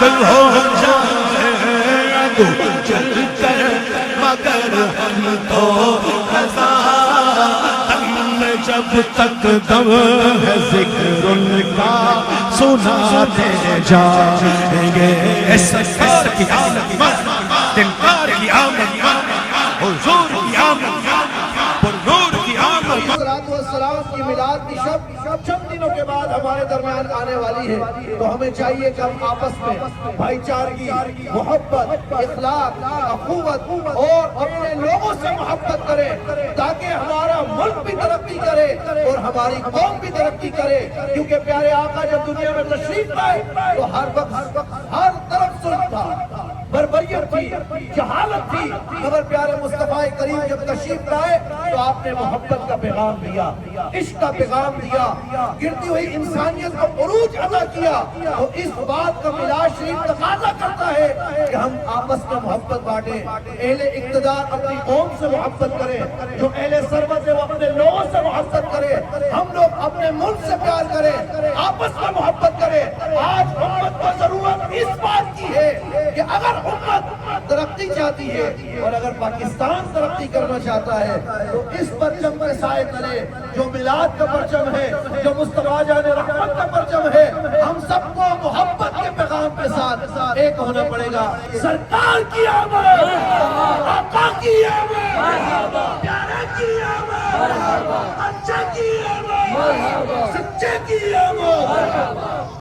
پاگل ہو جائے تو چل کر مگر ہم تو جب تک دم ہے ذکر ان کا سناتے جائیں گے. سرکار کی آمد دلدار کی آمد حضور کی آمد پرنور کی آمد. والسلام کی میلاد کی شب چند دنوں کے بعد ہمارے درمیان آنے والی ہے، تو ہمیں چاہیے کہ ہم آپس میں بھائی چارگی، محبت، اخلاق، اخوت اور اپنے لوگوں سے محبت کریں تاکہ ہمارا ملک بھی ترقی کرے اور ہماری قوم بھی ترقی کرے. کیونکہ پیارے آقا جب دنیا میں تشریف لائے تو ہر وقت ہر طرف ظلم تھا، بربریت تھی، جہالت تھی، مگر پیارے مصطفیٰ کریم جب تشریف لائے تو آپ نے محبت کا پیغام دیا، عشق کا پیغام دیا، گرتی ہوئی انسانیت کو عروج عطا کیا. تو اس بات کا میلاد شریف تقاضا کرتا ہے کہ ہم آپس میں محبت بانٹیں. اہل اقتدار اپنی قوم سے محبت کریں، جو اہل ثروت ہے وہ اپنے لوگوں سے محبت کریں، ہم لوگ اپنے ملک سے پیار کریں، آپس میں محبت کریں. آج امت کو ضرورت اس بات کی ہے کہ اگر امت ترقی چاہتی ہے اور اگر پاکستان ترقی کرنا چاہتا ہے تو اس پرچم کے سائے تلے جو میلاد کا پرچم ہے، جو مصطفیٰ جان رحمت کا پرچم ہے، ہم سب کو محبت کے پیغام کے ساتھ ایک ہونا پڑے گا. سرکار کی آمد، آقا کی آمد، پیارے کی آمد، اچھا کی آمد، سچے کی آمد.